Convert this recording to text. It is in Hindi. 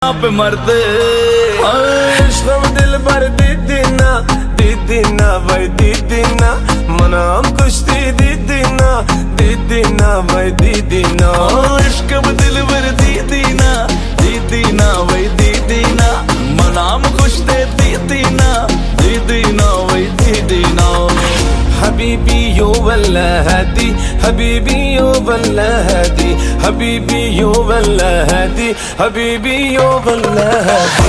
आप मरते इश्क़ दिल भर दीदीना भाई दीदीना मनाम कुश्ती दीदीना भाई दीदीना इश्क दिल भर दीदीना भाई दीदीना मनाम खुश दे दीदीना भाई दीदीना हबीबी यो वल्ला हदी हबीबी यो वल्ला हदी हबीबी यो वल्ला हदी हबीबी यो वल्ला हदी